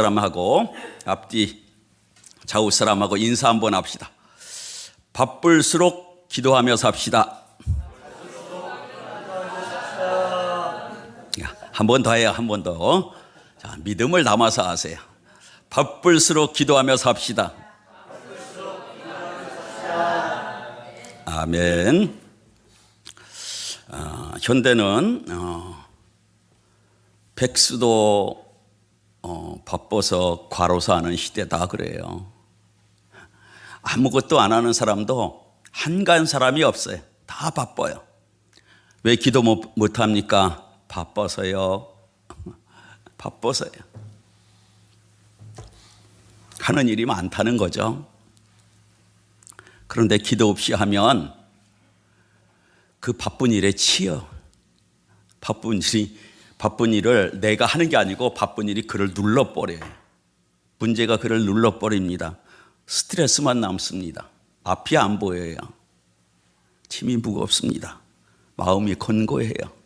사람하고 앞뒤 좌우 사람하고 인사 한번 합시다. 바쁠수록 기도하며 삽시다. 한 번 더 해요. 한 번 더. 자, 믿음을 담아서 하세요. 바쁠수록 기도하며 삽시다. 아멘. 현대는 백수도 바빠서 과로사 하는 시대다 그래요. 아무것도 안 하는 사람도 한간 사람이 없어요. 다 바빠요. 왜 기도 못합니까? 바빠서요. 바빠서요. 하는 일이 많다는 거죠. 그런데 기도 없이 하면 그 바쁜 일에 치여. 바쁜 일을 내가 하는 게 아니고 바쁜 일이 그를 눌러버려요. 문제가 그를 눌러버립니다. 스트레스만 남습니다. 앞이 안 보여요. 짐이 무겁습니다. 마음이 건고해요.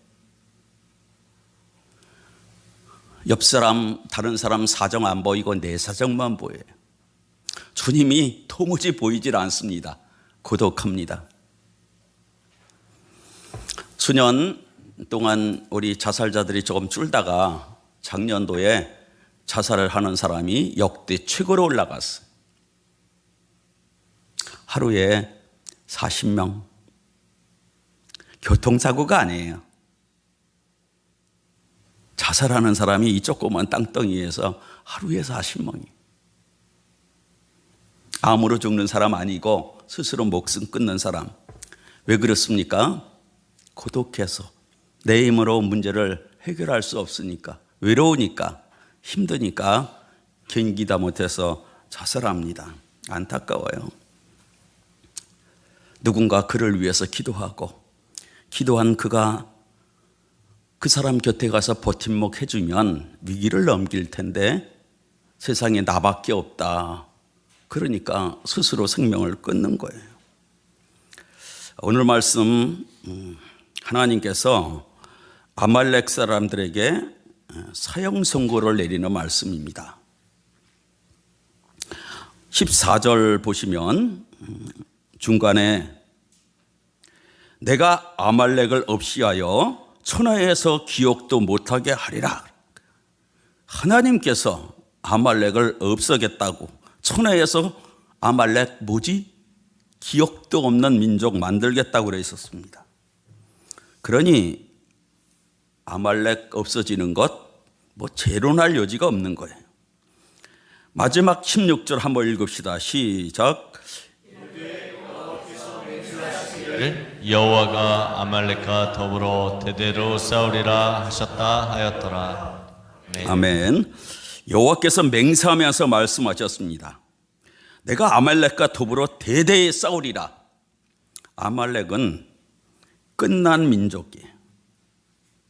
옆 사람, 다른 사람 사정 안 보이고 내 사정만 보여요. 주님이 도무지 보이질 않습니다. 고독합니다. 수년 동안 우리 자살자들이 조금 줄다가 작년도에 자살을 하는 사람이 역대 최고로 올라갔어요. 하루에 40명. 교통사고가 아니에요. 자살하는 사람이 이 조그만 땅덩이에서 하루에 40명이. 암으로 죽는 사람 아니고 스스로 목숨 끊는 사람. 왜 그렇습니까? 고독해서 내 힘으로 문제를 해결할 수 없으니까, 외로우니까, 힘드니까 견디다 못해서 자살합니다. 안타까워요. 누군가 그를 위해서 기도하고 기도한 그가 그 사람 곁에 가서 버팀목 해주면 위기를 넘길 텐데 세상에 나밖에 없다. 그러니까 스스로 생명을 끊는 거예요. 오늘 말씀 하나님께서 아말렉 사람들에게 사형 선고를 내리는 말씀입니다. 14절 보시면 중간에 내가 아말렉을 없이하여 천하에서 기억도 못하게 하리라. 하나님께서 아말렉을 없애겠다고 천하에서 아말렉 뭐지? 기억도 없는 민족 만들겠다고 그래 있었습니다. 그러니 아말렉 없어지는 것 뭐 재론할 여지가 없는 거예요. 마지막 16절 한번 읽읍시다. 시작. 여호와가 아말렉과 더불어 대대로 싸우리라 하셨다 하였더라. 아멘. 여호와께서 맹세하면서 말씀하셨습니다. 내가 아말렉과 더불어 대대에 싸우리라. 아말렉은 끝난 민족이에요.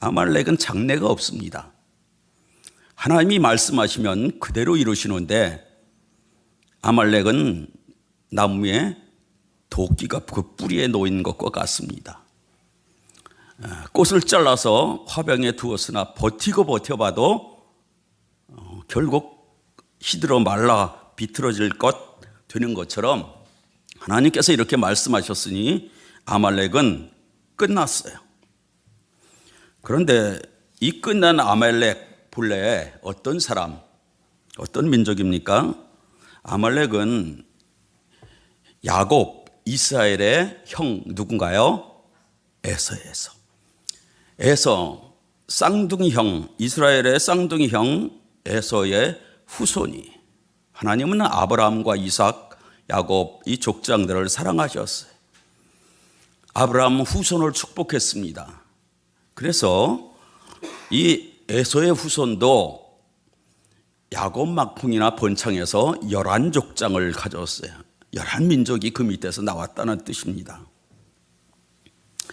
아말렉은 장래가 없습니다. 하나님이 말씀하시면 그대로 이루시는데 아말렉은 나무에 도끼가 그 뿌리에 놓인 것과 같습니다. 꽃을 잘라서 화병에 두었으나 버티고 버텨봐도 결국 시들어 말라 비틀어질 것 되는 것처럼 하나님께서 이렇게 말씀하셨으니 아말렉은 끝났어요. 그런데 이 끝난 아말렉 본래 어떤 사람, 어떤 민족입니까? 아말렉은 야곱, 이스라엘의 형 누군가요? 에서 쌍둥이 형, 이스라엘의 쌍둥이 형 에서의 후손이. 하나님은 아브라함과 이삭, 야곱 이 족장들을 사랑하셨어요. 아브라함 후손을 축복했습니다. 그래서 이 에서의 후손도 야곱 막풍이나 번창에서 11족장을 가졌어요. 11민족이 그 밑에서 나왔다는 뜻입니다.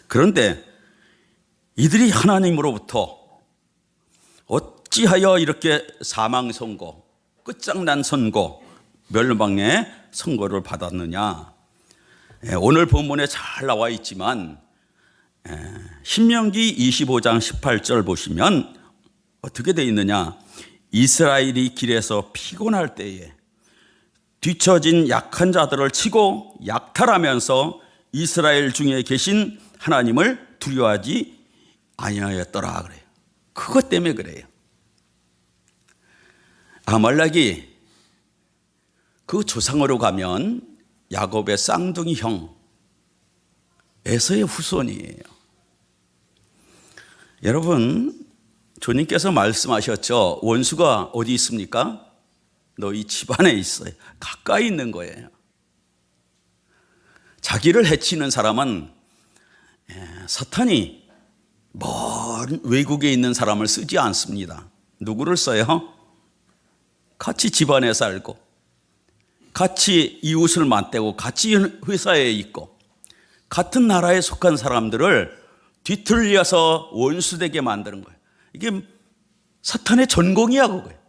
그런데 이들이 하나님으로부터 어찌하여 이렇게 사망 선고, 끝장난 선고, 멸망의 선고를 받았느냐? 오늘 본문에 잘 나와 있지만 신명기 25장 18절 보시면 어떻게 되어 있느냐? 이스라엘이 길에서 피곤할 때에 뒤처진 약한 자들을 치고 약탈하면서 이스라엘 중에 계신 하나님을 두려워하지 아니하였더라 그래요. 그것 때문에 그래요. 아말렉이 그 조상으로 가면 야곱의 쌍둥이 형 에서의 후손이에요. 여러분, 주님께서 말씀하셨죠. 원수가 어디 있습니까? 너희 집안에 있어요. 가까이 있는 거예요. 자기를 해치는 사람은 사탄이 먼 외국에 있는 사람을 쓰지 않습니다. 누구를 써요? 같이 집안에 살고 같이 이웃을 맞대고 같이 회사에 있고 같은 나라에 속한 사람들을 뒤틀려서 원수되게 만드는 거예요. 이게 사탄의 전공이야 그거예요.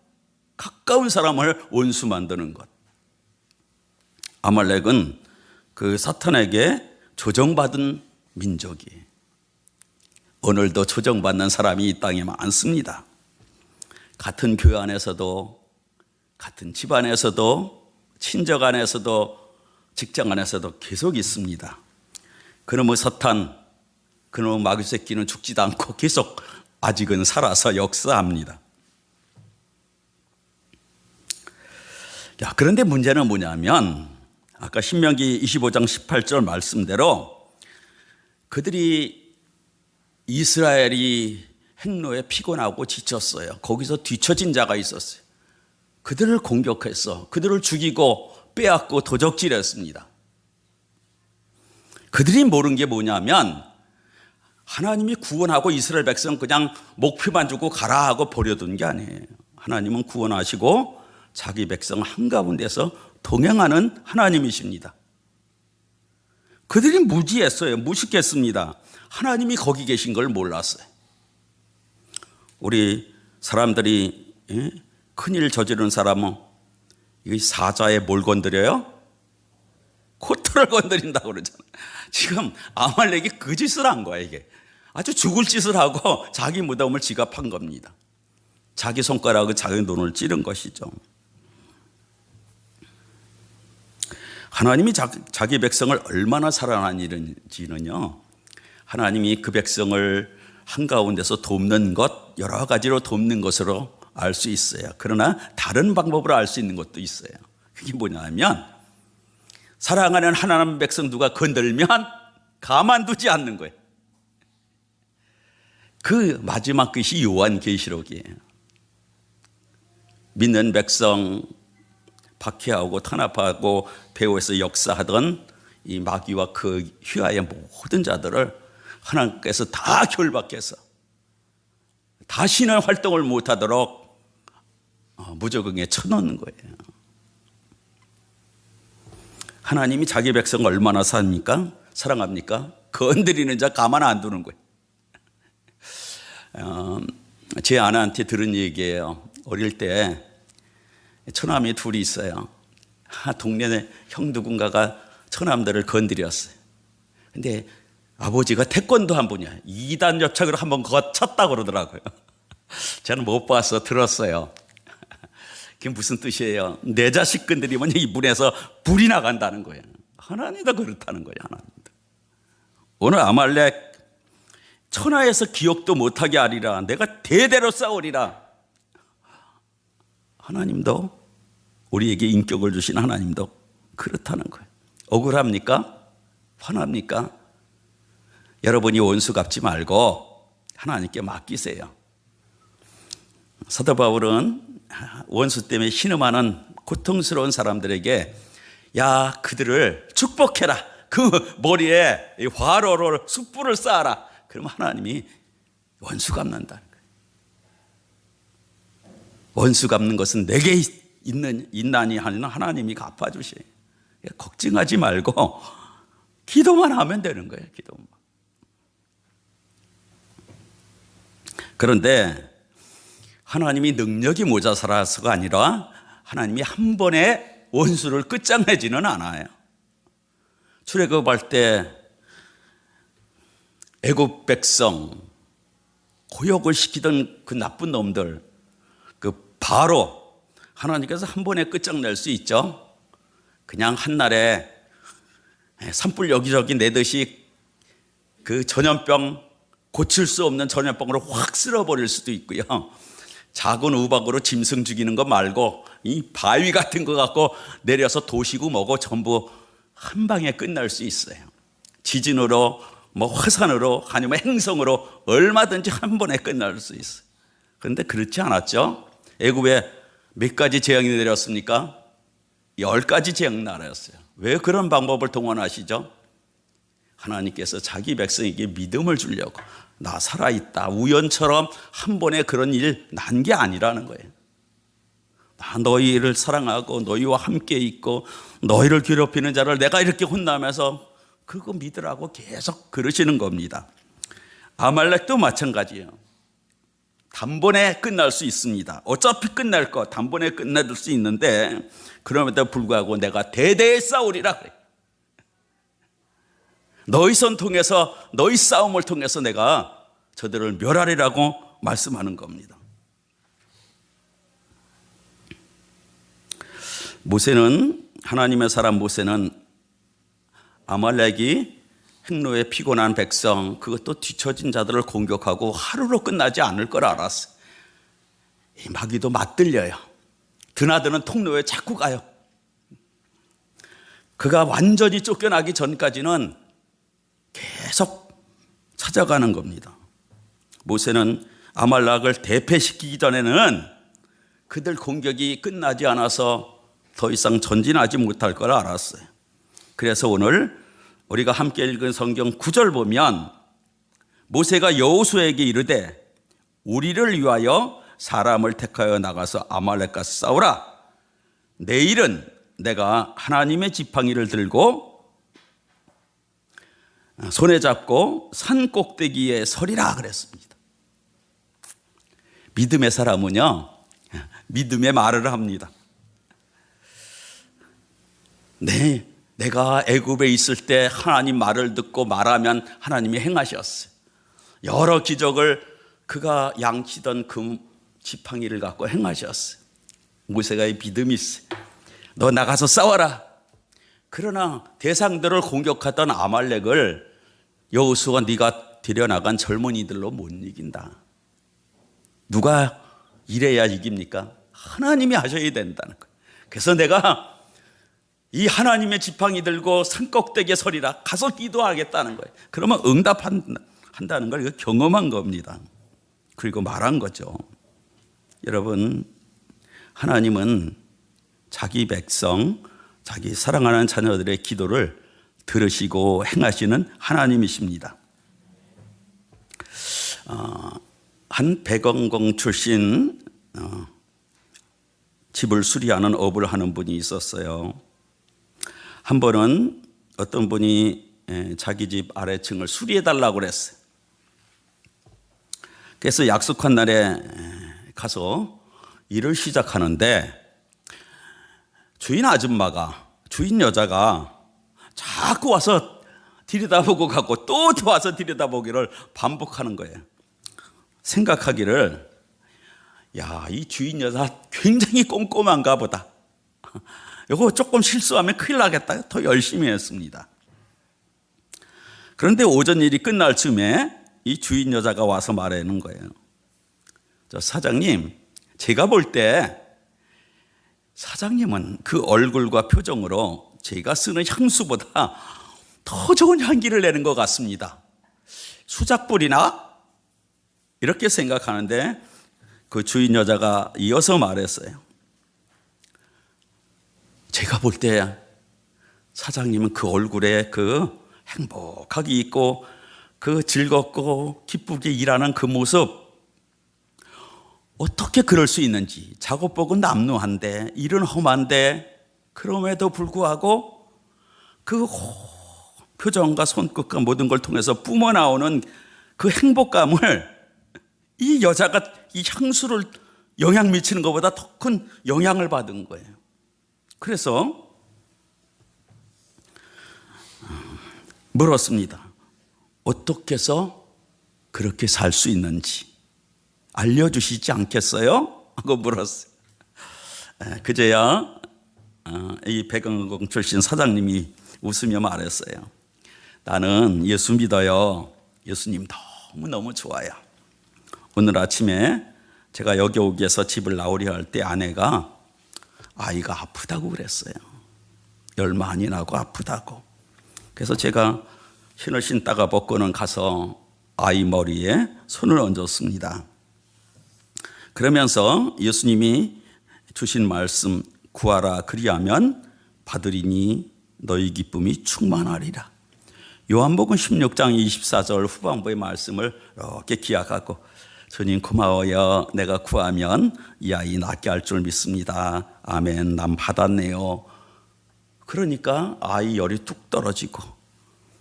가까운 사람을 원수 만드는 것. 아말렉은 그 사탄에게 조정받은 민족이에요. 오늘도 조정받는 사람이 이 땅에 많습니다. 같은 교회 안에서도, 같은 집안에서도, 친족 안에서도, 직장 안에서도 계속 있습니다. 그놈의 사탄, 그놈의 마귀 새끼는 죽지도 않고 계속 아직은 살아서 역사합니다. 그런데 문제는 뭐냐면 아까 신명기 25장 18절 말씀대로 그들이 이스라엘이 행로에 피곤하고 지쳤어요. 거기서 뒤처진 자가 있었어요. 그들을 공격했어. 그들을 죽이고 빼앗고 도적질했습니다. 그들이 모르는 게 뭐냐면 하나님이 구원하고 이스라엘 백성 그냥 목표만 주고 가라 하고 버려둔 게 아니에요. 하나님은 구원하시고 자기 백성 한가운데서 동행하는 하나님이십니다. 그들이 무지했어요. 무식했습니다. 하나님이 거기 계신 걸 몰랐어요. 우리 사람들이 큰일 저지른 사람은 이 사자에 뭘 건드려요? 코털을 건드린다고 그러잖아요. 지금 아말렉이 그 짓을 한 거야. 이게 아주 죽을 짓을 하고 자기 무덤을 지갑한 겁니다. 자기 손가락을 자기 눈을 찌른 것이죠. 하나님이 자기 백성을 얼마나 사랑하는지는요, 하나님이 그 백성을 한가운데서 돕는 것, 여러 가지로 돕는 것으로 알 수 있어요. 그러나 다른 방법으로 알 수 있는 것도 있어요. 그게 뭐냐면 사랑하는 하나님 백성 누가 건들면 가만두지 않는 거예요. 그 마지막 것이 요한계시록이에요. 믿는 백성 박해하고 탄압하고 배후에서 역사하던 이 마귀와 그 휘하의 모든 자들을 하나님께서 다 결박해서 다시는 활동을 못하도록 무적응에 쳐놓는 거예요. 하나님이 자기 백성을 얼마나 사랑합니까? 건드리는 자 가만 안 두는 거예요. 제 아내한테 들은 얘기예요. 어릴 때 처남이 둘이 있어요. 동네 형 누군가가 처남들을 건드렸어요. 근데 아버지가 태권도 한 분이야. 2단 옆착으로 한번 거쳤다고 그러더라고요. 저는 못 봐서 들었어요. 그게 무슨 뜻이에요? 내 자식 건드리면 이 문에서 불이 나간다는 거예요. 하나님도 그렇다는 거예요. 하나님도. 오늘 아말렉 천하에서 기억도 못하게 하리라. 내가 대대로 싸우리라. 하나님도, 우리에게 인격을 주신 하나님도 그렇다는 거예요. 억울합니까? 화납니까? 여러분이 원수 갚지 말고 하나님께 맡기세요. 사도 바울은 원수 때문에 신음하는 고통스러운 사람들에게 야, 그들을 축복해라. 그 머리에 화로를 숯불을 쌓아라. 그럼 하나님이 원수 갚는다는 거예요. 원수 갚는 것은 내게 있나니 하는 하나님이 갚아주세요. 걱정하지 말고 기도만 하면 되는 거예요. 기도만. 그런데 하나님이 능력이 모자라서가 아니라 하나님이 한 번에 원수를 끝장내지는 않아요. 출애굽할 때 애굽 백성 고역을 시키던 그 나쁜 놈들, 그 바로 하나님께서 한 번에 끝장낼 수 있죠. 그냥 한날에 산불 여기저기 내듯이 그 전염병, 고칠 수 없는 전염병으로 확 쓸어버릴 수도 있고요. 작은 우박으로 짐승 죽이는 거 말고 이 바위 같은 거 갖고 내려서 도시고 뭐고 전부 한 방에 끝날 수 있어요. 지진으로 뭐 화산으로 아니면 행성으로 얼마든지 한 번에 끝날 수 있어요. 그런데 그렇지 않았죠. 애굽에 몇 가지 재앙이 내렸습니까? 10가지 재앙 나라였어요. 왜 그런 방법을 동원하시죠? 하나님께서 자기 백성에게 믿음을 주려고. 나 살아있다. 우연처럼 한 번에 그런 일 난 게 아니라는 거예요. 나 너희를 사랑하고 너희와 함께 있고 너희를 괴롭히는 자를 내가 이렇게 혼나면서 그거 믿으라고 계속 그러시는 겁니다. 아말렉도 마찬가지예요. 단번에 끝날 수 있습니다. 어차피 끝날 거 단번에 끝낼 수 있는데 그럼에도 불구하고 내가 대대에 싸우리라 그래. 너희 손 통해서 너희 싸움을 통해서 내가 저들을 멸하리라고 말씀하는 겁니다. 모세는 하나님의 사람 모세는 아말렉이 행로에 피곤한 백성 그것도 뒤처진 자들을 공격하고 하루로 끝나지 않을 걸 알았어요. 이 마귀도 맞들려요. 드나드는 통로에 자꾸 가요. 그가 완전히 쫓겨나기 전까지는 계속 찾아가는 겁니다. 모세는 아말렉을 대패시키기 전에는 그들 공격이 끝나지 않아서 더 이상 전진하지 못할 걸 알았어요. 그래서 오늘 우리가 함께 읽은 성경 9절 보면 모세가 여호수아에게 이르되 우리를 위하여 사람을 택하여 나가서 아말렉과 싸우라. 내일은 내가 하나님의 지팡이를 들고 손에 잡고 산 꼭대기에 서리라 그랬습니다. 믿음의 사람은요, 믿음의 말을 합니다. 네, 내가 애굽에 있을 때 하나님 말을 듣고 말하면 하나님이 행하셨어요. 여러 기적을 그가 양치던 그 지팡이를 갖고 행하셨어요. 모세가 이 믿음이 있어요. 너 나가서 싸워라. 그러나 대상들을 공격하던 아말렉을 여호수아 네가 데려나간 젊은이들로 못 이긴다. 누가 이래야 이깁니까? 하나님이 하셔야 된다는 거예요. 그래서 내가 이 하나님의 지팡이 들고 산꼭대기에 서리라 가서 기도하겠다는 거예요. 그러면 응답한다는 걸 이거 경험한 겁니다. 그리고 말한 거죠. 여러분, 하나님은 자기 백성, 자기 사랑하는 자녀들의 기도를 들으시고 행하시는 하나님이십니다. 한 백원공 출신 집을 수리하는 업을 하는 분이 있었어요. 한 번은 어떤 분이 자기 집 아래층을 수리해달라고 그랬어요. 그래서 약속한 날에 가서 일을 시작하는데 주인 아줌마가, 주인 여자가 자꾸 와서 들여다보고 가고 또 와서 들여다보기를 반복하는 거예요. 생각하기를, 야, 이 주인 여자 굉장히 꼼꼼한가 보다. 이거 조금 실수하면 큰일 나겠다. 더 열심히 했습니다. 그런데 오전 일이 끝날 즈음에 이 주인 여자가 와서 말하는 거예요. 저 사장님, 제가 볼 때 사장님은 그 얼굴과 표정으로 제가 쓰는 향수보다 더 좋은 향기를 내는 것 같습니다. 수작불이나? 이렇게 생각하는데 그 주인 여자가 이어서 말했어요. 제가 볼 때 사장님은 그 얼굴에 그 행복하게 있고 그 즐겁고 기쁘게 일하는 그 모습 어떻게 그럴 수 있는지, 작업복은 남루한데 일은 험한데 그럼에도 불구하고 그 표정과 손끝과 모든 걸 통해서 뿜어나오는 그 행복감을 이 여자가 이 향수를 영향 미치는 것보다 더 큰 영향을 받은 거예요. 그래서 물었습니다. 어떻게 해서 그렇게 살 수 있는지 알려주시지 않겠어요? 하고 물었어요. 그제야 이 백은공 출신 사장님이 웃으며 말했어요. 나는 예수 믿어요. 예수님 너무너무 좋아요. 오늘 아침에 제가 여기 오기 위해서 집을 나오려 할 때 아내가 아이가 아프다고 그랬어요. 열 많이 나고 아프다고. 그래서 제가 신을 신다가 벗고는 가서 아이 머리에 손을 얹었습니다. 그러면서 예수님이 주신 말씀, 구하라 그리하면 받으리니 너희 기쁨이 충만하리라. 요한복음 16장 24절 후반부의 말씀을 이렇게 기약하고, 주님 고마워요. 내가 구하면 이 아이 낫게 할 줄 믿습니다. 아멘. 난 받았네요. 그러니까 아이 열이 뚝 떨어지고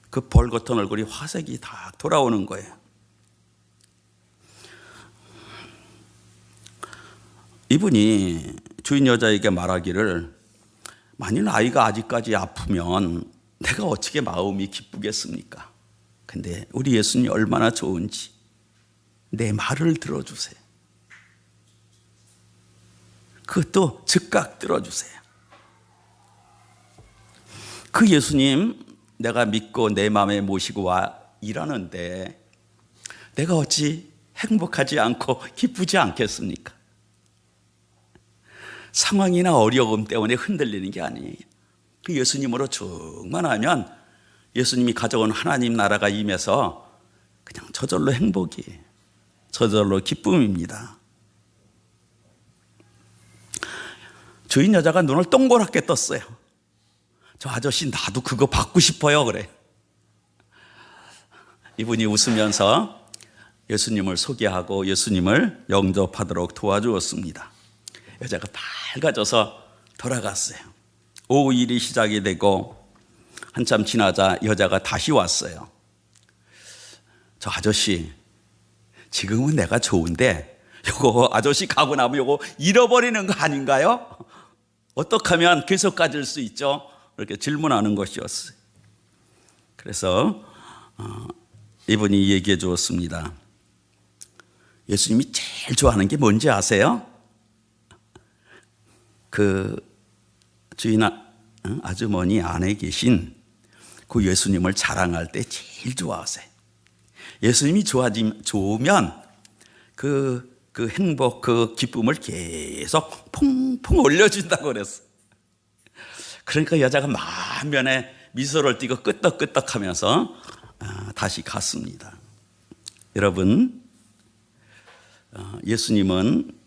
그 벌겋은 얼굴이 화색이 다 돌아오는 거예요. 이분이 주인 여자에게 말하기를, 만일 아이가 아직까지 아프면 내가 어떻게 마음이 기쁘겠습니까? 근데 우리 예수님이 얼마나 좋은지 내 말을 들어주세요. 그것도 즉각 들어주세요. 그 예수님 내가 믿고 내 마음에 모시고 와 일하는데 내가 어찌 행복하지 않고 기쁘지 않겠습니까? 상황이나 어려움 때문에 흔들리는 게 아니에요. 그 예수님으로 충만하면 예수님이 가져온 하나님 나라가 임해서 그냥 저절로 행복이에요. 저절로 기쁨입니다. 주인 여자가 눈을 동그랗게 떴어요. 저 아저씨 나도 그거 받고 싶어요 그래. 이분이 웃으면서 예수님을 소개하고 예수님을 영접하도록 도와주었습니다. 여자가 밝아져서 돌아갔어요. 오후 일이 시작이 되고 한참 지나자 여자가 다시 왔어요. 저 아저씨 지금은 내가 좋은데 요거 아저씨 가고 나면 요거 잃어버리는 거 아닌가요? 어떻게 하면 계속 가질 수 있죠? 이렇게 질문하는 것이었어요. 그래서 이분이 얘기해 주었습니다. 예수님이 제일 좋아하는 게 뭔지 아세요? 그 주인 아주머니 안에 계신 그 예수님을 자랑할 때 제일 좋아하세요. 예수님이 좋으면 그 행복, 그 기쁨을 계속 퐁퐁 올려준다고 그랬어요. 그러니까 여자가 만면에 미소를 띠고 끄떡끄떡 하면서 다시 갔습니다. 여러분, 예수님은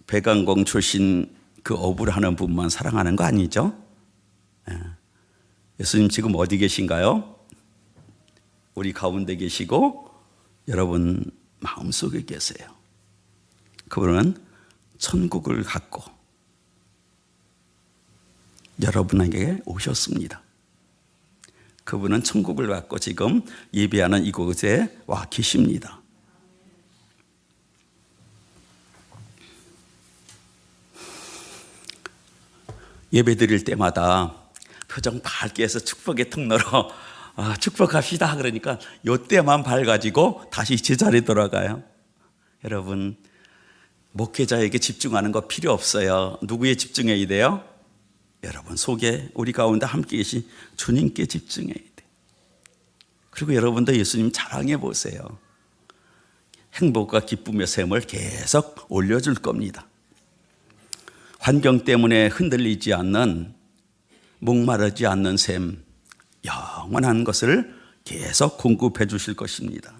백안공 출신 그 어부를 하는 분만 사랑하는 거 아니죠? 예수님 지금 어디 계신가요? 우리 가운데 계시고 여러분 마음속에 계세요. 그분은 천국을 갖고 여러분에게 오셨습니다. 그분은 천국을 갖고 지금 예배하는 이곳에 와 계십니다. 예배 드릴 때마다 표정 밝게 해서 축복의 통로로 축복합시다 그러니까 이때만 밝아지고 다시 제자리에 돌아가요. 여러분, 목회자에게 집중하는 거 필요 없어요. 누구에 집중해야 돼요? 여러분 속에 우리 가운데 함께 계신 주님께 집중해야 돼. 그리고 여러분도 예수님 자랑해 보세요. 행복과 기쁨의 샘을 계속 올려줄 겁니다. 환경 때문에 흔들리지 않는, 목마르지 않는 샘, 영원한 것을 계속 공급해 주실 것입니다.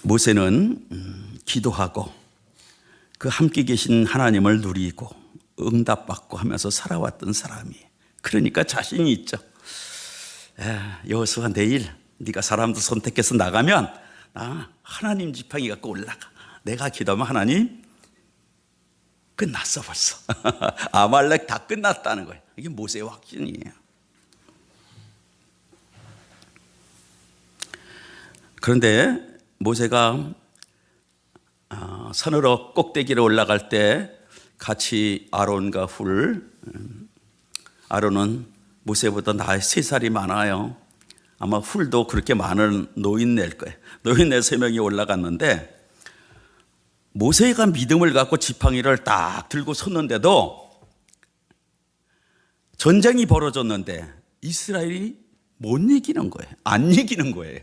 모세는 기도하고 그 함께 계신 하나님을 누리고 응답받고 하면서 살아왔던 사람이에요. 그러니까 자신이 있죠. 여호수아 내일 네가 사람도 선택해서 나가면 나 하나님 지팡이 갖고 올라가. 내가 기도하면 하나님 끝났어 벌써. 아말렉 다 끝났다는 거예요. 이게 모세의 확신이에요. 그런데 모세가 산으로 꼭대기로 올라갈 때 같이 아론과 훌, 아론은 모세보다 나이 3살이 많아요. 아마 훌도 그렇게 많은 노인네일 거예요. 노인네 3명이 올라갔는데 모세가 믿음을 갖고 지팡이를 딱 들고 섰는데도 전쟁이 벌어졌는데 이스라엘이 못 이기는 거예요. 안 이기는 거예요.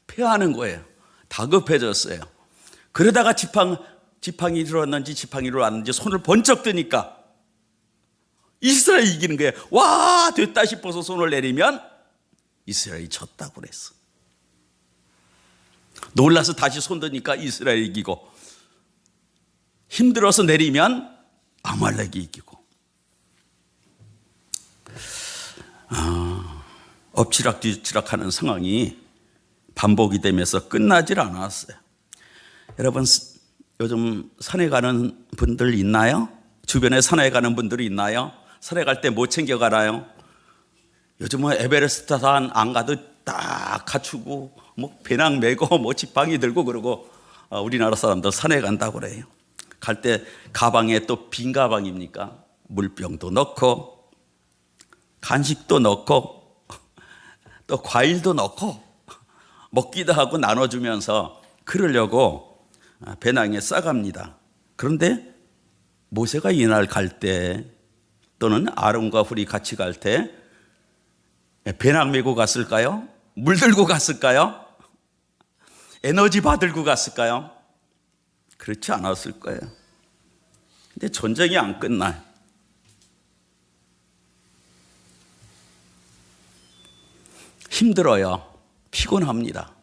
패하는 거예요. 다급해졌어요. 그러다가 지팡이 들었는지 지팡이로 왔는지 손을 번쩍 드니까 이스라엘이 이기는 거예요. 와, 됐다 싶어서 손을 내리면 이스라엘이 졌다고 그랬어. 놀라서 다시 손 드니까 이스라엘이 이기고, 힘들어서 내리면 아말렉이 이기고. 엎치락뒤치락하는 상황이 반복이 되면서 끝나질 않았어요. 여러분, 요즘 산에 가는 분들 있나요? 주변에 산에 가는 분들이 있나요? 산에 갈 때 뭐 챙겨가나요? 요즘은 에베레스트 산 안 가도 딱 갖추고 뭐 배낭 메고 뭐 지팡이 들고 그러고 우리나라 사람들 산에 간다고 그래요. 갈 때 가방에 또 빈 가방입니까? 물병도 넣고 간식도 넣고 또 과일도 넣고 먹기도 하고 나눠주면서 그러려고 배낭에 싸갑니다. 그런데 모세가 이날 갈 때 또는 아론과 훌이 같이 갈 때 배낭 메고 갔을까요? 물 들고 갔을까요? 에너지바 들고 갔을까요? 그렇지 않았을 거예요. 근데 전쟁이 안 끝나요. 힘들어요. 피곤합니다.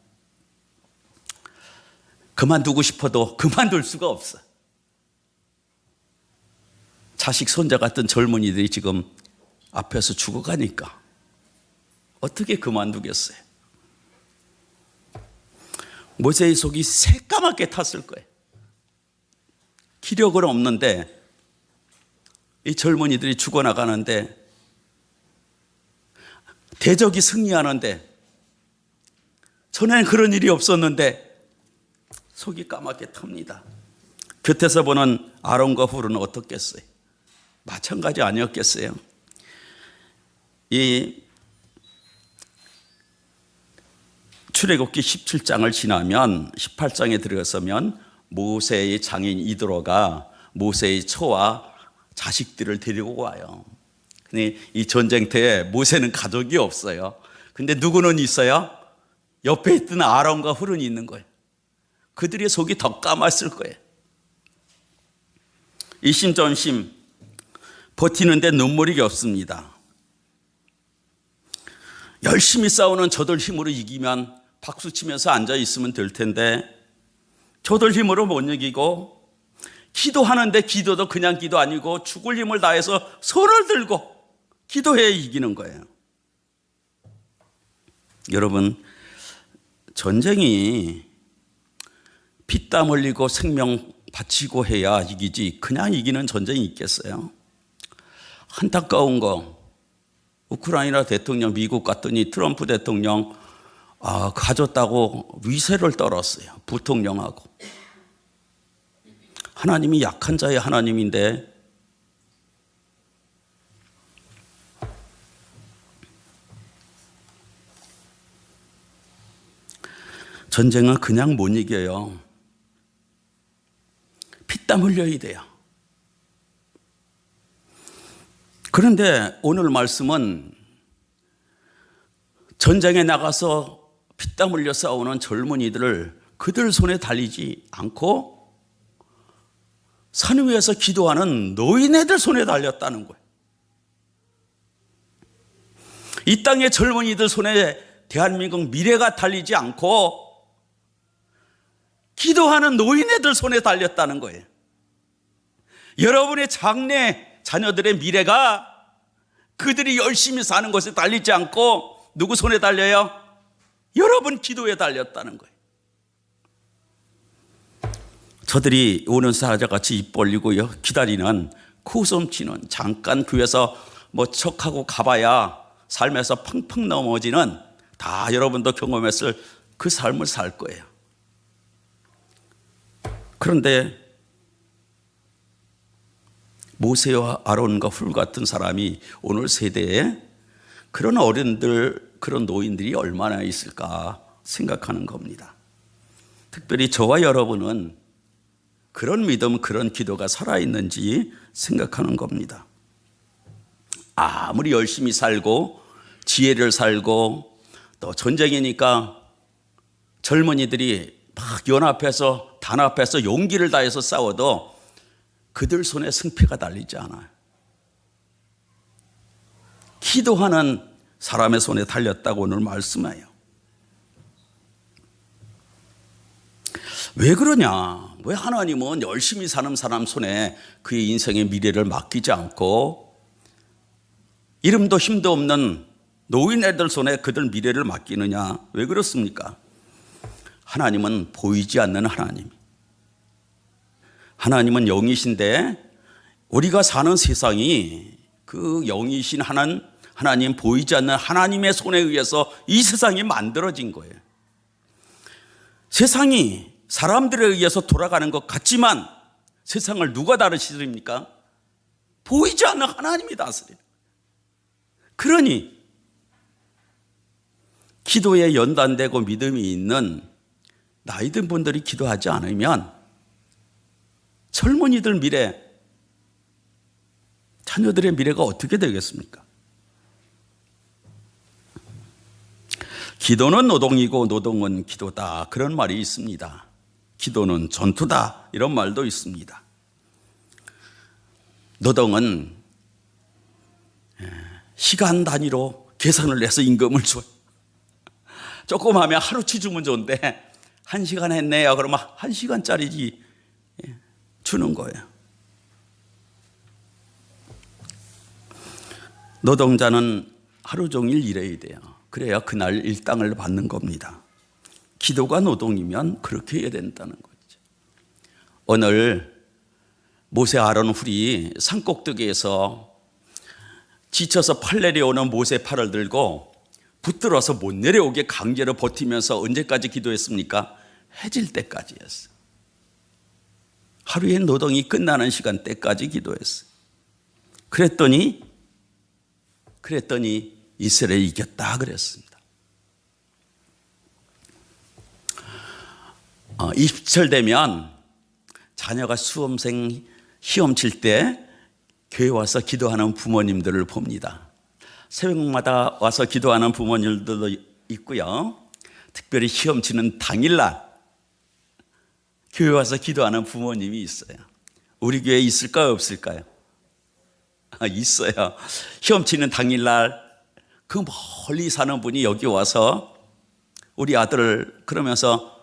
그만두고 싶어도 그만둘 수가 없어요. 자식 손자 같은 젊은이들이 지금 앞에서 죽어가니까 어떻게 그만두겠어요? 모세의 속이 새까맣게 탔을 거예요. 기력은 없는데 이 젊은이들이 죽어나가는데 대적이 승리하는데 전에는 그런 일이 없었는데 속이 까맣게 탑니다. 곁에서 보는 아론과 훌은 어떻겠어요? 마찬가지 아니었겠어요? 이 출애굽기 17장을 지나면 18장에 들어서면 모세의 장인 이드로가 모세의 처와 자식들을 데리고 와요. 근데 이 전쟁터에 모세는 가족이 없어요. 근데 누구는 있어요? 옆에 있던 아론과 훌은 있는 거예요. 그들의 속이 더 까맣을 거예요. 이심전심 버티는데 눈물이 없습니다. 열심히 싸우는 저들 힘으로 이기면 박수치면서 앉아있으면 될 텐데 저들 힘으로 못 이기고 기도하는데 기도도 그냥 기도 아니고 죽을 힘을 다해서 손을 들고 기도해야 이기는 거예요. 여러분, 전쟁이 피땀 흘리고 생명 바치고 해야 이기지 그냥 이기는 전쟁이 있겠어요? 안타까운 거, 우크라이나 대통령 미국 갔더니 트럼프 대통령 가졌다고 위세를 떨었어요. 부통령하고. 하나님이 약한 자의 하나님인데 전쟁은 그냥 못 이겨요. 피땀 흘려야 돼요. 그런데 오늘 말씀은 전쟁에 나가서 피땀 흘려 싸우는 젊은이들을 그들 손에 달리지 않고 산 위에서 기도하는 노인애들 손에 달렸다는 거예요. 이 땅의 젊은이들 손에 대한민국 미래가 달리지 않고 기도하는 노인애들 손에 달렸다는 거예요. 여러분의 장래 자녀들의 미래가 그들이 열심히 사는 것에 달리지 않고 누구 손에 달려요? 여러분 기도에 달렸다는 거예요. 저들이 오는 사자같이 입 벌리고 기다리는 코솜치는 잠깐 교회에서 뭐 척하고 가봐야 삶에서 펑펑 넘어지는 다 여러분도 경험했을 그 삶을 살 거예요. 그런데 모세와 아론과 훌 같은 사람이 오늘 세대에 그런 어른들, 그런 노인들이 얼마나 있을까 생각하는 겁니다. 특별히 저와 여러분은 그런 믿음, 그런 기도가 살아있는지 생각하는 겁니다. 아무리 열심히 살고 지혜를 살고 또 전쟁이니까 젊은이들이 막 연합해서 단합해서 용기를 다해서 싸워도 그들 손에 승패가 달리지 않아요. 기도하는 사람의 손에 달렸다고 오늘 말씀해요. 왜 그러냐? 왜 하나님은 열심히 사는 사람 손에 그의 인생의 미래를 맡기지 않고 이름도 힘도 없는 노인애들 손에 그들 미래를 맡기느냐? 왜 그렇습니까? 하나님은 보이지 않는 하나님. 하나님은 영이신데 우리가 사는 세상이 그 영이신 하나님, 보이지 않는 하나님의 손에 의해서 이 세상이 만들어진 거예요. 세상이 사람들에 의해서 돌아가는 것 같지만 세상을 누가 다스립니까? 보이지 않는 하나님이 다스려요. 그러니 기도에 연단되고 믿음이 있는 나이 든 분들이 기도하지 않으면 젊은이들 미래, 자녀들의 미래가 어떻게 되겠습니까? 기도는 노동이고 노동은 기도다, 그런 말이 있습니다. 기도는 전투다, 이런 말도 있습니다. 노동은 시간 단위로 계산을 해서 임금을 줘요. 조금 하면 하루치 주면 좋은데 1시간 했네요. 그러면 1시간짜리 주는 거예요. 노동자는 하루 종일 일해야 돼요. 그래야 그날 일당을 받는 겁니다. 기도가 노동이면 그렇게 해야 된다는 거죠. 오늘 모세 아론 훌이 산꼭대기에서 지쳐서 팔 내려오는 모세 팔을 들고 붙들어서 못 내려오게 강제로 버티면서 언제까지 기도했습니까? 해질 때까지였어요. 하루의 노동이 끝나는 시간대까지 기도했어요. 그랬더니 이스라엘이 이겼다 그랬습니다. 20절 되면 자녀가 수험생 시험 칠 때 교회 와서 기도하는 부모님들을 봅니다. 새벽마다 와서 기도하는 부모님들도 있고요. 특별히 시험 치는 당일날 교회 와서 기도하는 부모님이 있어요. 우리 교회에 있을까요, 없을까요? 있어요. 시험 치는 당일날 그 멀리 사는 분이 여기 와서 우리 아들을 그러면서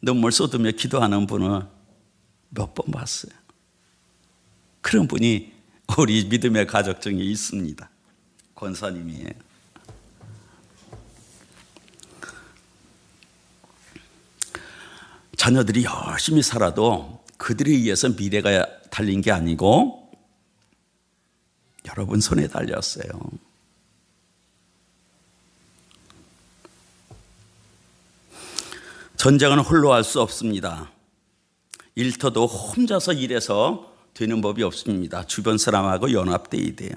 눈물 쏟으며 기도하는 분을 몇 번 봤어요. 그런 분이 우리 믿음의 가족 중에 있습니다. 권사님이에요. 자녀들이 열심히 살아도 그들에 의해서 미래가 달린 게 아니고 여러분 손에 달렸어요. 전쟁은 홀로 할 수 없습니다. 일터도 혼자서 일해서 되는 법이 없습니다. 주변 사람하고 연합돼야 돼요.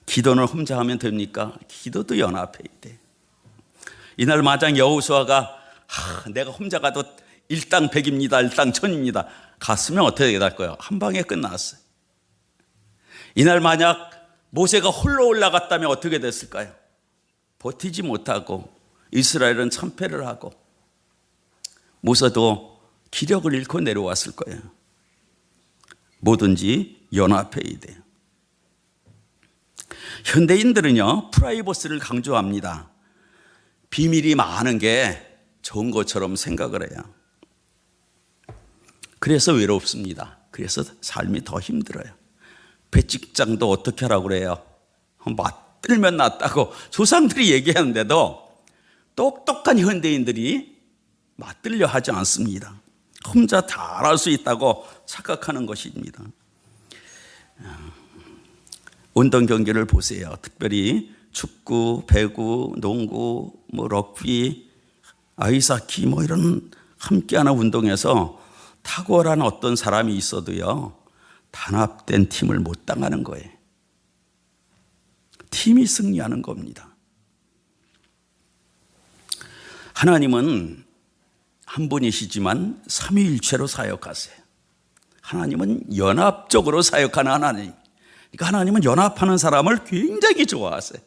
기도는 혼자 하면 됩니까? 기도도 연합해야 돼. 이날 마장 여호수아가 내가 혼자 가도 일당 100입니다. 일당 1000입니다. 갔으면 어떻게 될 거예요? 한 방에 끝났어요. 이날 만약 모세가 홀로 올라갔다면 어떻게 됐을까요? 버티지 못하고 이스라엘은 참패를 하고 모세도 기력을 잃고 내려왔을 거예요. 뭐든지 연합해야 돼요. 현대인들은요, 프라이버시를 강조합니다. 비밀이 많은 게 좋은 것처럼 생각을 해요. 그래서 외롭습니다. 그래서 삶이 더 힘들어요. 배직장도 어떻게 하라고 그래요? 맞들면 낫다고 조상들이 얘기하는데도 똑똑한 현대인들이 맞들려 하지 않습니다. 혼자 다 할 수 있다고 착각하는 것입니다. 운동 경기를 보세요. 특별히 축구, 배구, 농구, 럭비, 아이스하키 이런 함께하는 운동에서 탁월한 어떤 사람이 있어도요, 단합된 팀을 못 당하는 거예요. 팀이 승리하는 겁니다. 하나님은 한 분이시지만 삼위일체로 사역하세요. 하나님은 연합적으로 사역하는 하나님. 그러니까 하나님은 연합하는 사람을 굉장히 좋아하세요.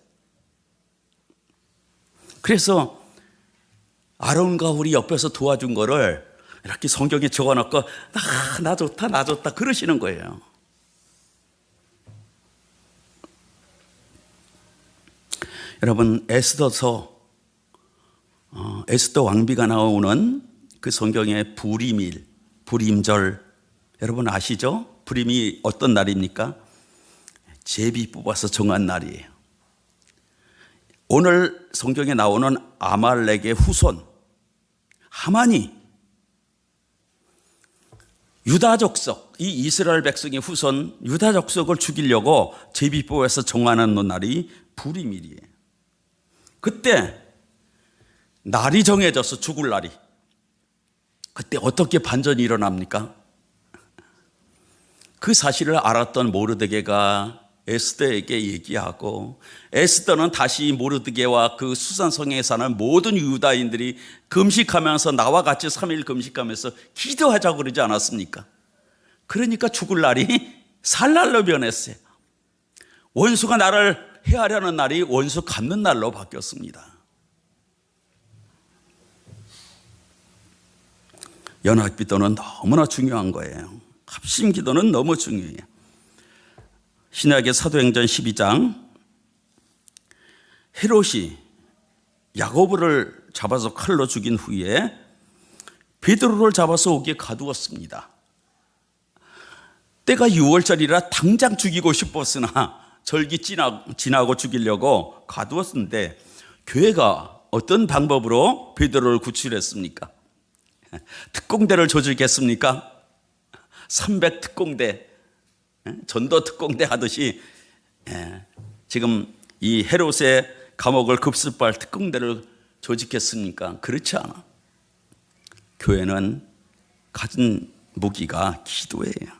그래서 아론과 우리 옆에서 도와준 거를 이렇게 성경에 적어놓고 나 좋다 나 좋다 그러시는 거예요. 여러분 에스더 왕비가 나오는 그 성경의 불임절 여러분 아시죠? 불임이 어떤 날입니까? 제비 뽑아서 정한 날이에요. 오늘 성경에 나오는 아말렉의 후손 하만이 유다 족속, 이 이스라엘 백성의 후손 유다 족속을 죽이려고 제비 뽑아서 정하는 날이 불임일이에요. 그때 날이 정해져서 죽을 날이. 그때 어떻게 반전이 일어납니까? 그 사실을 알았던 모르드게가 에스더에게 얘기하고 에스더는 다시 모르드게와 그 수산성에 사는 모든 유다인들이 금식하면서 나와 같이 3일 금식하면서 기도하자고 그러지 않았습니까? 그러니까 죽을 날이 살 날로 변했어요. 원수가 나를 해하려는 날이 원수 갚는 날로 바뀌었습니다. 연합기도는 너무나 중요한 거예요. 합심기도는 너무 중요해요. 신약의 사도행전 12장 헤롯이 야고보를 잡아서 칼로 죽인 후에 베드로를 잡아서 옥에 가두었습니다. 때가 6월절이라 당장 죽이고 싶었으나 절기 지나고 죽이려고 가두었는데 교회가 어떤 방법으로 베드로를 구출했습니까? 특공대를 조직했습니까? 300특공대, 전도특공대 하듯이 지금 이 헤롯의 감옥을 급습할 특공대를 조직했습니까? 그렇지 않아. 교회는 가진 무기가 기도예요.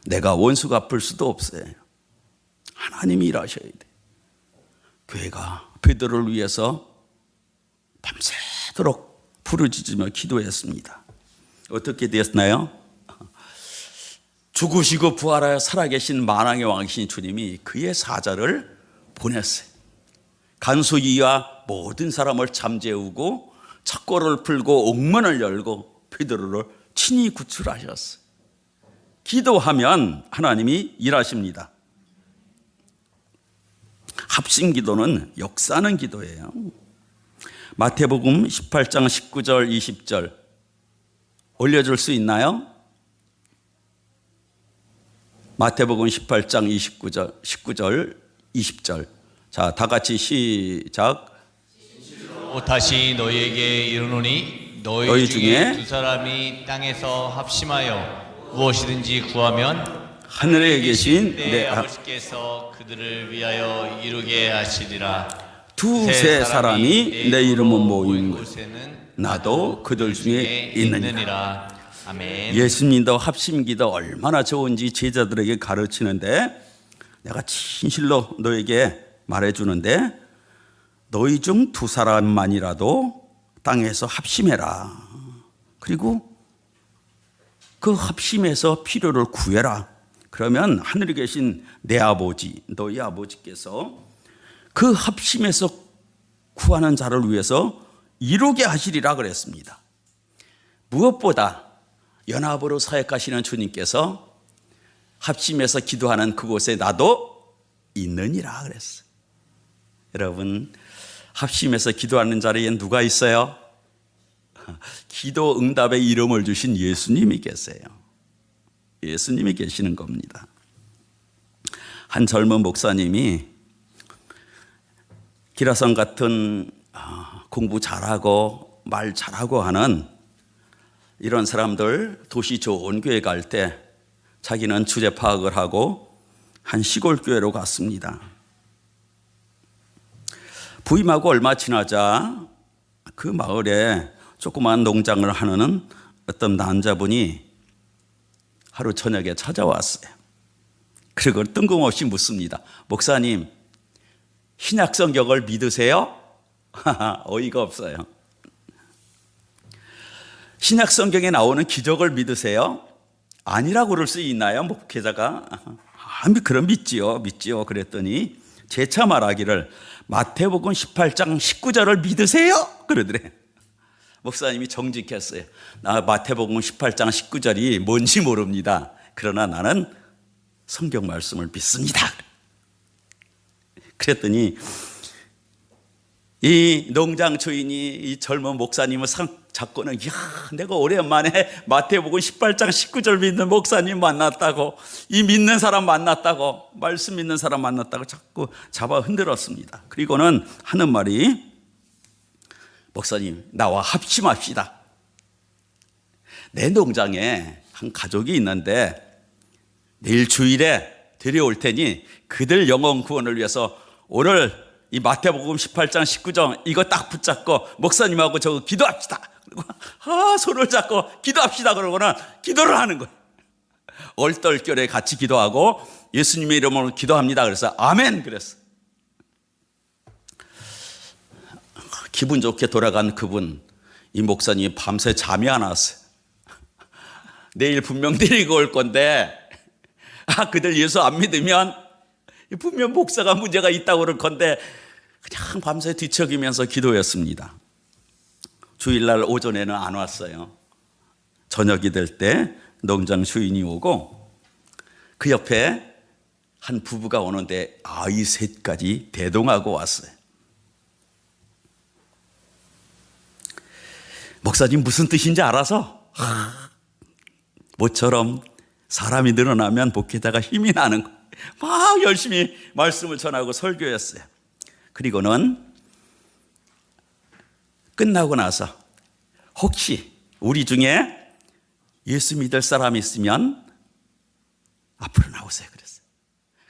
내가 원수 갚을 수도 없어요. 하나님이 일하셔야 돼. 교회가 베드로를 위해서 밤새도록 부르짖으며 기도했습니다. 어떻게 되었나요? 죽으시고 부활하여 살아계신 만왕의 왕이신 주님이 그의 사자를 보냈어요. 간수이와 모든 사람을 잠재우고 착고를 풀고 옥문을 열고 베드로를 친히 구출하셨어요. 기도하면 하나님이 일하십니다. 합심기도는 역사하는 기도예요. 마태복음 18장 19절 20절 올려줄 수 있나요? 마태복음 18장 19절 20절 자, 다 같이 시작. 다시 너희에게 이르노니 너희 중에 두 사람이 땅에서 합심하여 무엇이든지 구하면 하늘에 계신 내 아버지께서 그들을 위하여 이루게 하시리라. 두세 사람이 내 이름은 모인 곳에는 나도 그들 중에 있느니라. 아멘. 예수님도 합심기도 얼마나 좋은지 제자들에게 가르치는데 내가 진실로 너에게 말해주는데 너희 중 두 사람만이라도 땅에서 합심해라. 그리고 그 합심해서 필요를 구해라. 그러면 하늘에 계신 내 아버지, 너희 아버지께서 그 합심해서 구하는 자를 위해서 이루게 하시리라 그랬습니다. 무엇보다 연합으로 사역하시는 주님께서 합심해서 기도하는 그곳에 나도 있느니라 그랬어요. 여러분, 합심해서 기도하는 자리에 누가 있어요? 기도 응답의 이름을 주신 예수님이 계세요. 예수님이 계시는 겁니다. 한 젊은 목사님이 기라성 같은 공부 잘하고 말 잘하고 하는 이런 사람들 도시 좋은 교회 갈 때 자기는 주제 파악을 하고 한 시골 교회로 갔습니다. 부임하고 얼마 지나자 그 마을에 조그만 농장을 하는 어떤 남자분이 하루 저녁에 찾아왔어요. 그리고 뜬금없이 묻습니다. 목사님, 신약 성경을 믿으세요? 어이가 없어요. 신약 성경에 나오는 기적을 믿으세요? 아니라고 그럴 수 있나요? 목회자가? 그럼 믿지요. 그랬더니 재차 말하기를 마태복음 18장 19절을 믿으세요? 그러더래. 목사님이 정직했어요. 나 마태복음 18장 19절이 뭔지 모릅니다. 그러나 나는 성경 말씀을 믿습니다. 그랬더니 이 농장 주인이 이 젊은 목사님을 잡고는, 이야, 내가 오랜만에 마태복음 18장 19절 믿는 목사님 만났다고, 이 믿는 사람 만났다고, 말씀 믿는 사람 만났다고 자꾸 잡아 흔들었습니다. 그리고는 하는 말이, 목사님, 나와 합심합시다. 내 농장에 한 가족이 있는데 내일 주일에 데려올 테니 그들 영혼 구원을 위해서 오늘 이 마태복음 18장 19절 이거 딱 붙잡고 목사님하고 저거 기도합시다. 그리고 손을 잡고 기도합시다. 그러고는 기도를 하는 거예요. 얼떨결에 같이 기도하고 예수님의 이름으로 기도합니다. 그래서 아멘 그랬어. 기분 좋게 돌아간 그분, 이 목사님이 밤새 잠이 안 왔어요. 내일 분명 데리고 올 건데 그들 예수 안 믿으면 분명 목사가 문제가 있다고 그럴 건데 그냥 밤새 뒤척이면서 기도했습니다. 주일날 오전에는 안 왔어요. 저녁이 될 때 농장 주인이 오고 그 옆에 한 부부가 오는데 아이 셋까지 대동하고 왔어요. 목사님 무슨 뜻인지 알아서 모처럼 사람이 늘어나면 목회자가 힘이 나는 거예요. 막 열심히 말씀을 전하고 설교했어요. 그리고는 끝나고 나서 혹시 우리 중에 예수 믿을 사람이 있으면 앞으로 나오세요 그랬어요.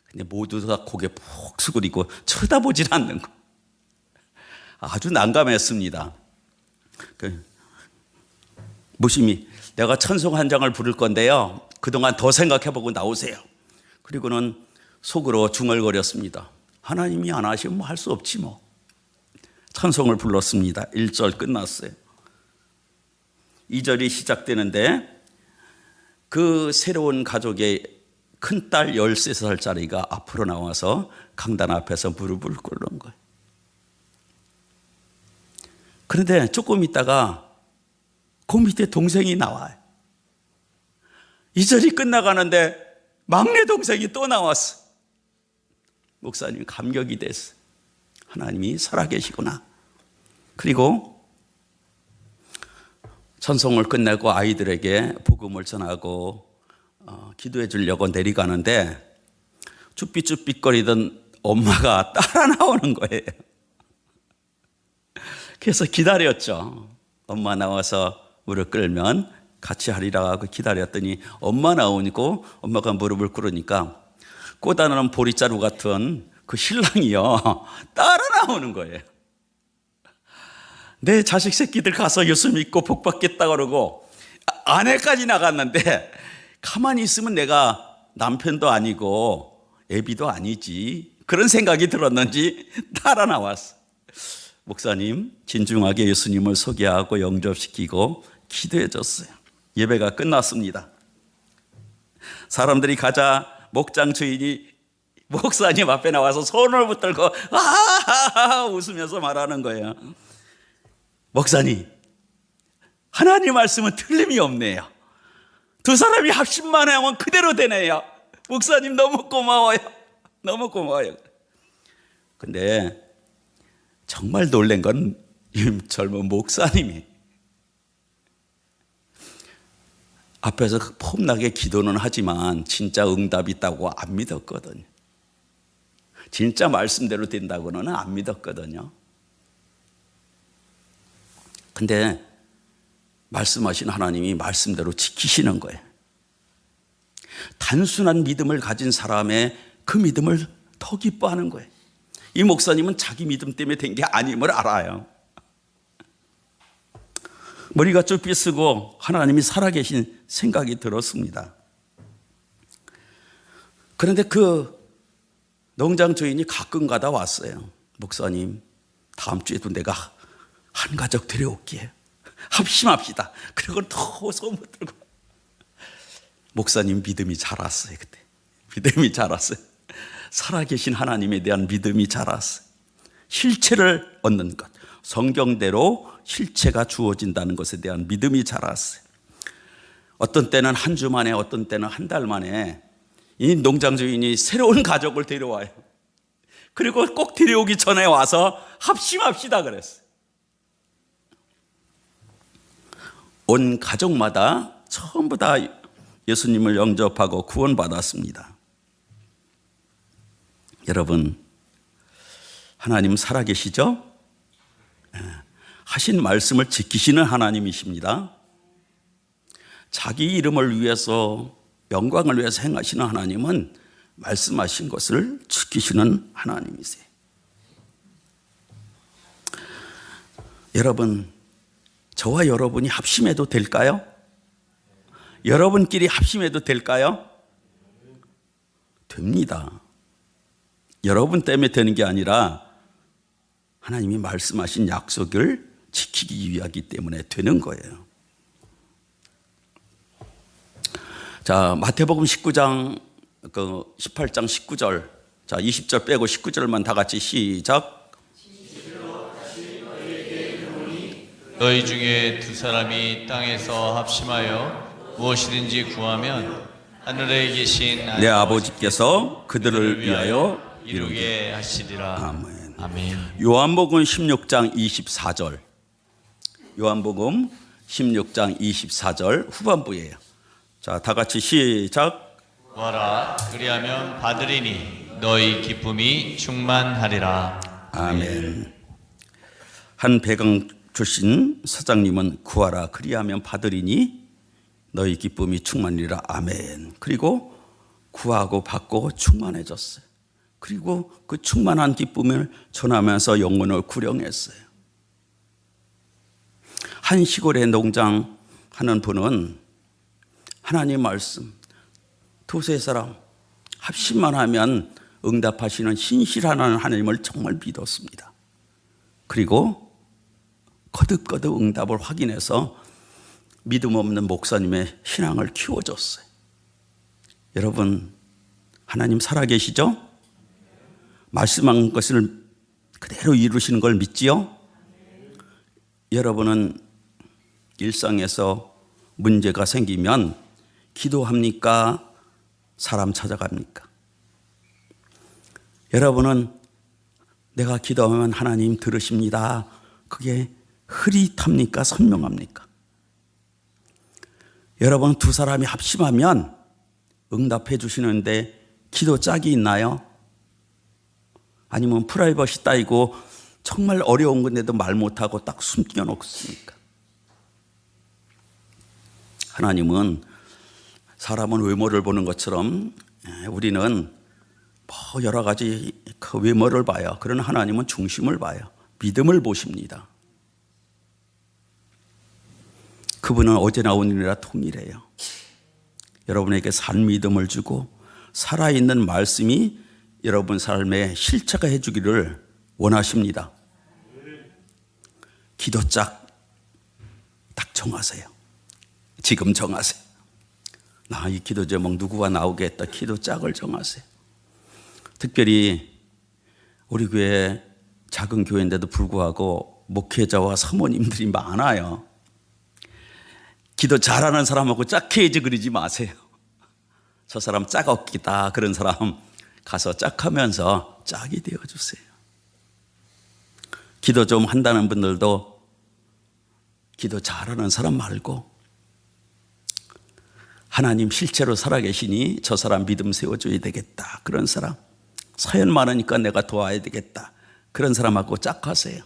근데 모두 다 고개 푹 숙이고 쳐다보질 않는 거. 아주 난감했습니다. 무심히 내가 찬송 한 장을 부를 건데요, 그동안 더 생각해보고 나오세요. 그리고는 속으로 중얼거렸습니다. 하나님이 안 하시면 할 수 없지 뭐. 찬송을 불렀습니다. 1절 끝났어요. 2절이 시작되는데 그 새로운 가족의 큰딸 13살짜리가 앞으로 나와서 강단 앞에서 무릎을 꿇는 거예요. 그런데 조금 있다가 그 밑에 동생이 나와요. 2절이 끝나가는데 막내 동생이 또 나왔어. 목사님이 감격이 됐어. 하나님이 살아계시구나. 그리고 찬송을 끝내고 아이들에게 복음을 전하고 기도해 주려고 내려가는데 쭈삣쭈삣거리던 엄마가 따라 나오는 거예요. 그래서 기다렸죠. 엄마 나와서 무릎 꿇으면 같이 하리라 하고 기다렸더니 엄마 나오니까 엄마가 무릎을 꿇으니까 꼬다는 보리자루 같은 그 신랑이요 따라 나오는 거예요. 내 자식 새끼들 가서 예수 믿고 복 받겠다 그러고 아내까지 나갔는데 가만히 있으면 내가 남편도 아니고 애비도 아니지 그런 생각이 들었는지 따라 나왔어. 목사님 진중하게 예수님을 소개하고 영접시키고 기도해 줬어요. 예배가 끝났습니다. 사람들이 가자 목장 주인이 목사님 앞에 나와서 손을 붙들고 웃으면서 말하는 거예요. 목사님, 하나님 말씀은 틀림이 없네요. 두 사람이 합심만 하면 그대로 되네요. 목사님 너무 고마워요. 너무 고마워요. 근데 정말 놀란 건 이 젊은 목사님이 앞에서 폼나게 기도는 하지만 진짜 응답이 있다고 안 믿었거든요. 진짜 말씀대로 된다고는 안 믿었거든요. 근데 말씀하신 하나님이 말씀대로 지키시는 거예요. 단순한 믿음을 가진 사람의 그 믿음을 더 기뻐하는 거예요. 이 목사님은 자기 믿음 때문에 된 게 아님을 알아요. 머리가 쭈삣쓰고 하나님이 살아계신 생각이 들었습니다. 그런데 그 농장 주인이 가끔 가다 왔어요. 목사님, 다음 주에도 내가 한 가족 데려올게요. 합심합시다. 그리고 더 손 붙들고 목사님 믿음이 자랐어요. 그때 믿음이 자랐어요. 살아계신 하나님에 대한 믿음이 자랐어요. 실체를 얻는 것, 성경대로 실체가 주어진다는 것에 대한 믿음이 자랐어요. 어떤 때는 한 주 만에, 어떤 때는 한 달 만에 이 농장 주인이 새로운 가족을 데려와요. 그리고 꼭 데려오기 전에 와서 합심합시다 그랬어요. 온 가족마다 전부 다 예수님을 영접하고 구원받았습니다. 여러분, 하나님 살아계시죠? 하신 말씀을 지키시는 하나님이십니다. 자기 이름을 위해서, 영광을 위해서 행하시는 하나님은 말씀하신 것을 지키시는 하나님이세요. 여러분, 저와 여러분이 합심해도 될까요? 여러분끼리 합심해도 될까요? 됩니다. 여러분 때문에 되는 게 아니라 하나님이 말씀하신 약속을 지키기 위하기 때문에 되는 거예요. 자, 마태복음 19장 18장 19절. 자, 20절 빼고 19절만 다 같이 시작. 너희 중에 두 사람이 땅에서 합심하여 무엇이든지 구하면 하늘에 계신 내 아버지께서 그들을 위하여 이루게 하시리라. 아멘. 아멘. 요한복음 16장 24절. 요한복음 16장 24절 후반부예요. 자, 다 같이 시작. 구하라 그리하면 받으리니 너희 기쁨이 충만하리라. 아멘. 한 배강 출신 사장님은 구하라 그리하면 받으리니 너희 기쁨이 충만이라. 아멘. 그리고 구하고 받고 충만해졌어요. 그리고 그 충만한 기쁨을 전하면서 영혼을 구령했어요. 한 시골에 농장 하는 분은 하나님 말씀 두세 사람 합심만 하면 응답하시는 신실한 하나님을 정말 믿었습니다. 그리고 거듭거듭 응답을 확인해서 믿음 없는 목사님의 신앙을 키워줬어요. 여러분, 하나님 살아계시죠? 말씀한 것을 그대로 이루시는 걸 믿지요? 여러분은 일상에서 문제가 생기면 기도합니까? 사람 찾아갑니까? 여러분은 내가 기도하면 하나님 들으십니다. 그게 흐릿합니까? 선명합니까? 여러분, 두 사람이 합심하면 응답해 주시는데 기도 짝이 있나요? 아니면 프라이버시 따이고 정말 어려운 건데도 말 못하고 딱 숨겨놓습니까? 하나님은 사람은 외모를 보는 것처럼 우리는 뭐 여러 가지 그 외모를 봐요. 그러나 하나님은 중심을 봐요. 믿음을 보십니다. 그분은 어제나 오늘이라 통일해요. 여러분에게 산 믿음을 주고 살아있는 말씀이 여러분 삶에 실체가 해주기를 원하십니다. 기도짝 딱 정하세요. 지금 정하세요. 나 이 기도 제목 누구가 나오겠다. 기도짝을 정하세요. 특별히 우리 교회 작은 교회인데도 불구하고 목회자와 사모님들이 많아요. 기도 잘하는 사람하고 짝해야지 그러지 마세요. 저 사람 짝 없기다 그런 사람 가서 짝하면서 짝이 되어주세요. 기도 좀 한다는 분들도 기도 잘하는 사람 말고 하나님 실제로 살아계시니 저 사람 믿음 세워줘야 되겠다 그런 사람, 사연 많으니까 내가 도와야 되겠다 그런 사람하고 짝하세요.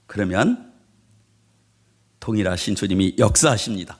그러면 동일하신 주님이 역사하십니다.